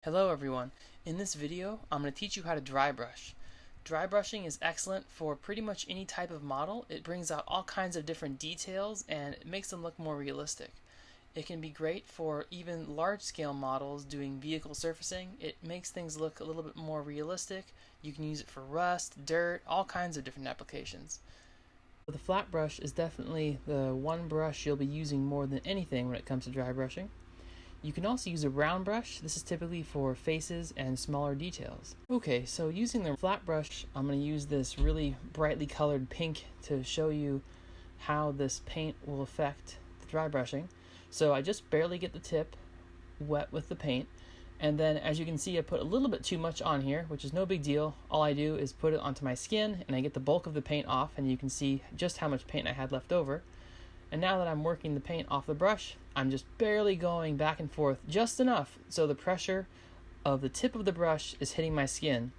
Hello everyone. In this video, I'm going to teach you how to dry brush. Dry brushing is excellent for pretty much any type of model. It brings out all kinds of different details and it makes them look more realistic. It can be great for even large-scale models doing vehicle surfacing. It makes things look a little bit more realistic. You can use it for rust, dirt, all kinds of different applications. The flat brush is definitely the one brush you'll be using more than anything when it comes to dry brushing. You can also use a round brush. This is typically for faces and smaller details. Okay, so using the flat brush, I'm going to use this really brightly colored pink to show you how this paint will affect the dry brushing. So I just barely get the tip wet with the paint, and then as you can see I put a little bit too much on here, which is no big deal. All I do is put it onto my skin and I get the bulk of the paint off, and you can see just how much paint I had left over. And now that I'm working the paint off the brush, I'm just barely going back and forth just enough so the pressure of the tip of the brush is hitting my skin.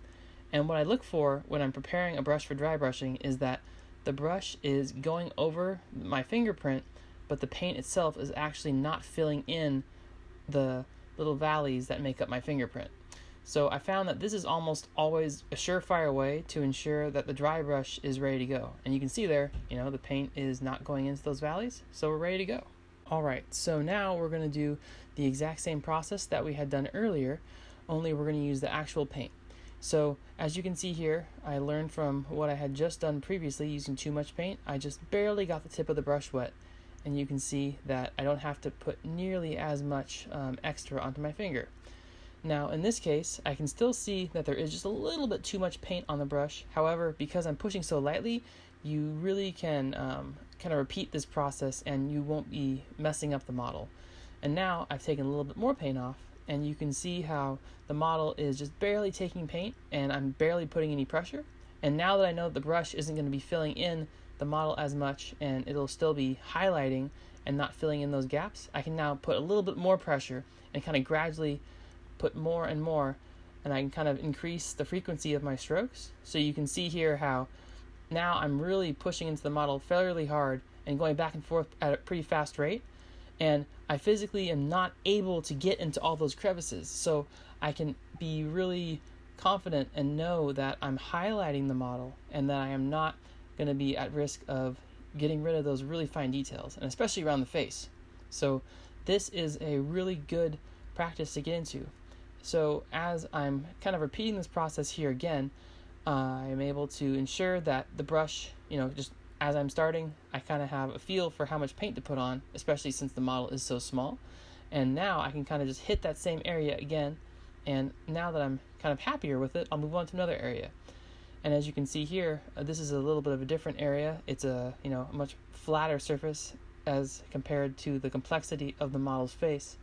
And what I look for when I'm preparing a brush for dry brushing is that the brush is going over my fingerprint, but the paint itself is actually not filling in the little valleys that make up my fingerprint. So I found that this is almost always a surefire way to ensure that the dry brush is ready to go. And you can see there, the paint is not going into those valleys, so we're ready to go. Alright, so now we're going to do the exact same process that we had done earlier, only we're going to use the actual paint. So as you can see here, I learned from what I had just done previously using too much paint. I just barely got the tip of the brush wet, and you can see that I don't have to put nearly as much extra onto my finger. Now in this case, I can still see that there is just a little bit too much paint on the brush. However, because I'm pushing so lightly, you really can kind of repeat this process and you won't be messing up the model. And now I've taken a little bit more paint off, and you can see how the model is just barely taking paint and I'm barely putting any pressure. And now that I know that the brush isn't going to be filling in the model as much and it'll still be highlighting and not filling in those gaps, I can now put a little bit more pressure and kind of gradually put more and more, and I can kind of increase the frequency of my strokes. So you can see here how now I'm really pushing into the model fairly hard and going back and forth at a pretty fast rate, and I physically am not able to get into all those crevices, so I can be really confident and know that I'm highlighting the model and that I am not going to be at risk of getting rid of those really fine details, and especially around the face. So this is a really good practice to get into. So as I'm kind of repeating this process here again, I'm able to ensure that the brush, just as I'm starting, I kind of have a feel for how much paint to put on, especially since the model is so small. And now I can kind of just hit that same area again, and now that I'm kind of happier with it, I'll move on to another area. And as you can see here, this is a little bit of a different area. It's a much flatter surface as compared to the complexity of the model's face.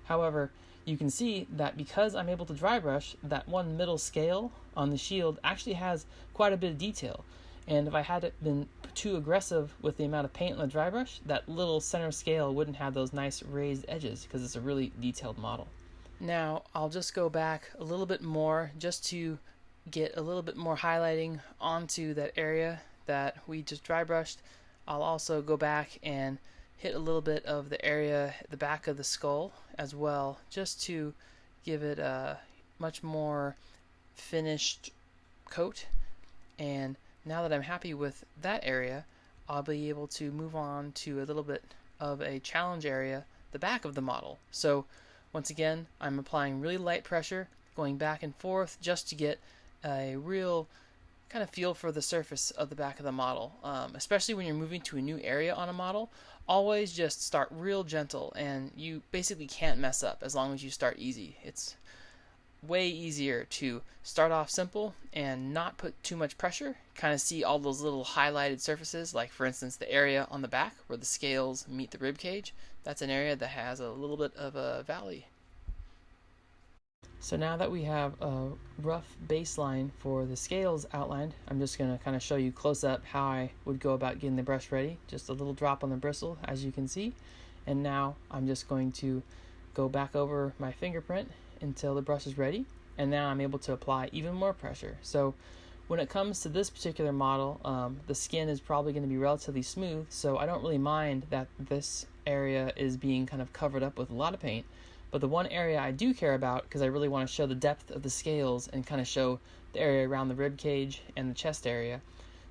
However, you can see that because I'm able to dry brush, that one middle scale on the shield actually has quite a bit of detail. And if I had been too aggressive with the amount of paint on the dry brush, that little center scale wouldn't have those nice raised edges because it's a really detailed model. Now I'll just go back a little bit more just to get a little bit more highlighting onto that area that we just dry brushed. I'll also go back and hit a little bit of the area at the back of the skull as well, just to give it a much more finished coat. And now that I'm happy with that area, I'll be able to move on to a little bit of a challenge area, the back of the model. So once again, I'm applying really light pressure, going back and forth just to get a real kind of feel for the surface of the back of the model. Especially when you're moving to a new area on a model, always just start real gentle, and you basically can't mess up as long as you start easy. It's way easier to start off simple and not put too much pressure, kind of see all those little highlighted surfaces, like for instance the area on the back where the scales meet the rib cage. That's an area that has a little bit of a valley. So now that we have a rough baseline for the scales outlined, I'm just going to kind of show you close up how I would go about getting the brush ready. Just a little drop on the bristle, as you can see. And now I'm just going to go back over my fingerprint until the brush is ready. And now I'm able to apply even more pressure. So when it comes to this particular model, the skin is probably going to be relatively smooth, so I don't really mind that this area is being kind of covered up with a lot of paint. But the one area I do care about, because I really want to show the depth of the scales and kind of show the area around the rib cage and the chest area.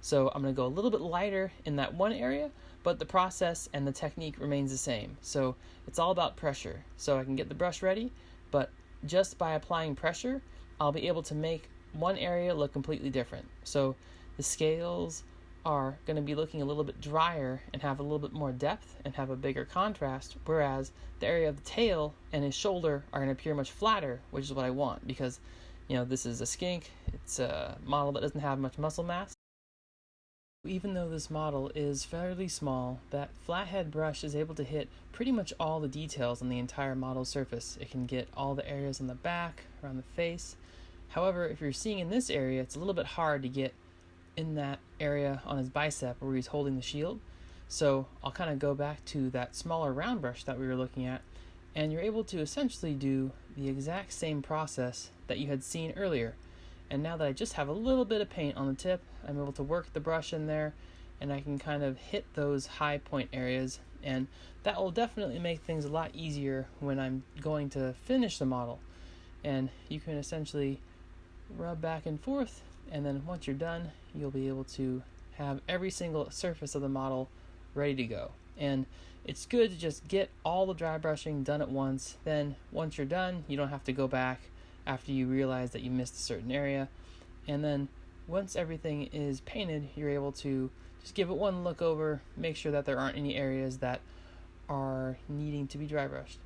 So I'm going to go a little bit lighter in that one area, but the process and the technique remains the same. So it's all about pressure. So I can get the brush ready, but just by applying pressure, I'll be able to make one area look completely different. So the scales are going to be looking a little bit drier and have a little bit more depth and have a bigger contrast, whereas the area of the tail and his shoulder are going to appear much flatter, which is what I want, because this is a skink. It's a model that doesn't have much muscle mass. Even though this model is fairly small, that flathead brush is able to hit pretty much all the details on the entire model surface. It can get all the areas on the back, around the face. However, if you're seeing in this area, it's a little bit hard to get in that area on his bicep where he's holding the shield. So I'll kind of go back to that smaller round brush that we were looking at, and you're able to essentially do the exact same process that you had seen earlier. And now that I just have a little bit of paint on the tip, I'm able to work the brush in there, and I can kind of hit those high point areas, and that will definitely make things a lot easier when I'm going to finish the model. And you can essentially rub back and forth, and then once you're done, you'll be able to have every single surface of the model ready to go. And it's good to just get all the dry brushing done at once. Then once you're done, you don't have to go back after you realize that you missed a certain area. And then once everything is painted, you're able to just give it one look over, make sure that there aren't any areas that are needing to be dry brushed.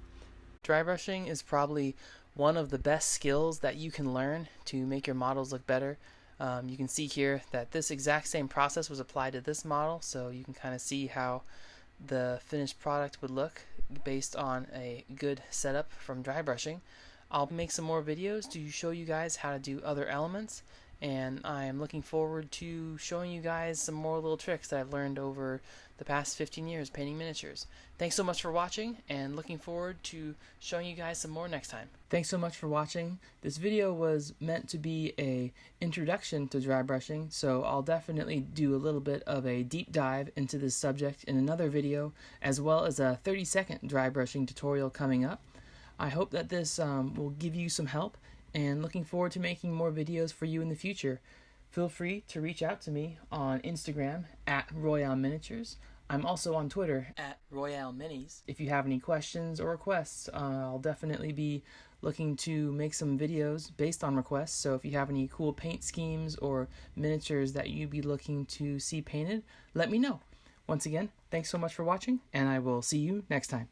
Dry brushing is probably one of the best skills that you can learn to make your models look better. You can see here that this exact same process was applied to this model, so you can kind of see how the finished product would look based on a good setup from dry brushing. I'll make some more videos to show you guys how to do other elements, and I am looking forward to showing you guys some more little tricks that I've learned over the past 15 years painting miniatures. Thanks so much for watching, and looking forward to showing you guys some more next time. Thanks so much for watching. This video was meant to be an introduction to dry brushing, so I'll definitely do a little bit of a deep dive into this subject in another video, as well as a 30-second dry brushing tutorial coming up. I hope that this will give you some help, and looking forward to making more videos for you in the future. Feel free to reach out to me on Instagram at Royale Miniatures. I'm also on Twitter at Royale Minis. If you have any questions or requests, I'll definitely be looking to make some videos based on requests. So if you have any cool paint schemes or miniatures that you'd be looking to see painted, let me know. Once again, thanks so much for watching, and I will see you next time.